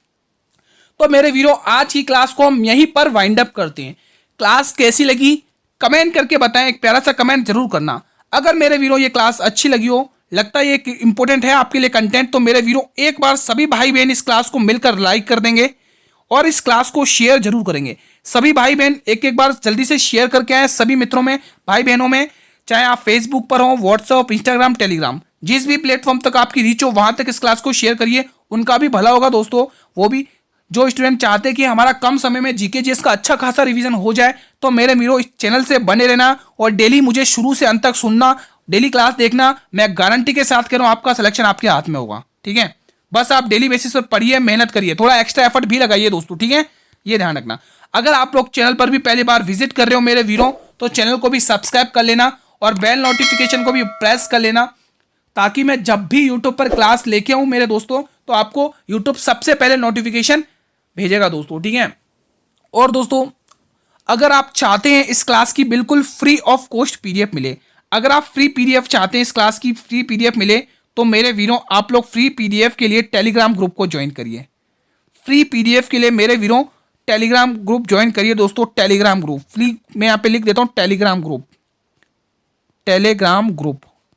तो मेरे वीरों आज की क्लास को हम यहीं पर वाइंड अप करते हैं। क्लास कैसी लगी कमेंट करके बताएं, एक प्यारा सा कमेंट जरूर करना। अगर मेरे वीरों ये क्लास अच्छी लगी हो, लगता है ये इंपॉर्टेंट है आपके लिए कंटेंट, तो मेरे वीरों एक बार सभी भाई बहन इस क्लास को मिलकर लाइक कर देंगे और इस क्लास को शेयर जरूर करेंगे। सभी भाई बहन एक एक बार जल्दी से शेयर करके आए सभी मित्रों में, भाई बहनों में, चाहे आप फेसबुक पर हो, व्हाट्सएप, इंस्टाग्राम, टेलीग्राम, जिस भी प्लेटफॉर्म तक आपकी रीच हो वहां तक इस क्लास को शेयर करिए। उनका भी भला होगा दोस्तों, वो भी जो स्टूडेंट चाहते हैं कि हमारा कम समय में जीके जीएस का अच्छा खासा रिवीजन हो जाए। तो मेरे वीरों इस चैनल से बने रहना और डेली मुझे शुरू से अंत तक सुनना डेली क्लास देखना, मैं गारंटी के साथ कह रहा हूँ आपका सिलेक्शन आपके हाथ में होगा। ठीक है, बस आप डेली बेसिस पर पढ़िए, मेहनत करिए, थोड़ा एक्स्ट्रा एफर्ट भी लगाइए दोस्तों। ठीक है, ये ध्यान रखना। अगर आप लोग चैनल पर भी पहली बार विजिट कर रहे हो मेरे वीरों, तो चैनल को भी सब्सक्राइब कर लेना और बेल नोटिफिकेशन को भी प्रेस कर लेना, ताकि मैं जब भी यूट्यूब पर क्लास लेके आऊँ मेरे दोस्तों, तो आपको यूट्यूब सबसे पहले नोटिफिकेशन भेजेगा दोस्तों। ठीक है, और दोस्तों अगर आप चाहते हैं इस क्लास की बिल्कुल फ्री ऑफ कॉस्ट पीडीएफ मिले, अगर आप फ्री पीडीएफ चाहते हैं, इस क्लास की फ्री पीडीएफ मिले, तो मेरे वीरों आप लोग फ्री पीडीएफ के लिए टेलीग्राम ग्रुप को ज्वाइन करिए। फ्री पीडीएफ के लिए मेरे वीरों टेलीग्राम ग्रुप ज्वाइन करिए दोस्तों। टेलीग्राम ग्रुप फ्री, मैं यहाँ पे लिख देता हूँ टेलीग्राम ग्रुप,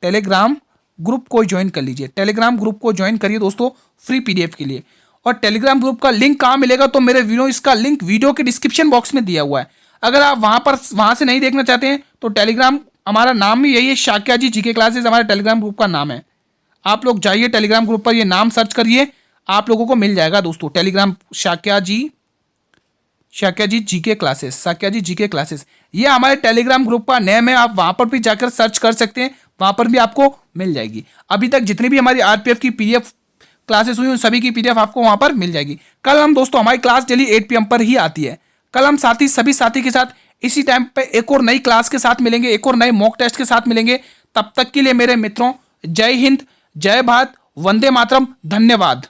टेलीग्राम ग्रुप को ज्वाइन कर लीजिए। टेलीग्राम ग्रुप को ज्वाइन करिए दोस्तों फ्री पीडीएफ के लिए। और टेलीग्राम ग्रुप का लिंक कहाँ मिलेगा, तो मेरे वीडियो इसका लिंक वीडियो के डिस्क्रिप्शन बॉक्स में दिया हुआ है। अगर आप वहां से नहीं देखना चाहते हैं, तो टेलीग्राम, हमारा नाम भी यही है, शाक्या जी जीके क्लासेस हमारे टेलीग्राम ग्रुप का नाम है। आप लोग जाइए टेलीग्राम ग्रुप पर, ये नाम सर्च करिए, आप लोगों को मिल जाएगा दोस्तों। टेलीग्राम शाक्या जी जीके क्लासेस, शाक्या जी जीके क्लासेस, ये हमारे टेलीग्राम ग्रुप का नेम है। आप वहां पर भी जाकर सर्च कर सकते हैं, वहां पर भी आपको मिल जाएगी। अभी तक जितनी भी हमारी आरपीएफ की पीडीएफ क्लासेस हुई, उन सभी की पीडीएफ आपको वहां पर मिल जाएगी। कल हम दोस्तों, हमारी क्लास डेली 8 PM पर ही आती है। कल हम सभी साथी के साथ इसी टाइम पे एक और नई क्लास के साथ मिलेंगे, एक और नए मॉक टेस्ट के साथ मिलेंगे। तब तक के लिए मेरे मित्रों, जय हिंद, जय भारत, वंदे मातरम, धन्यवाद।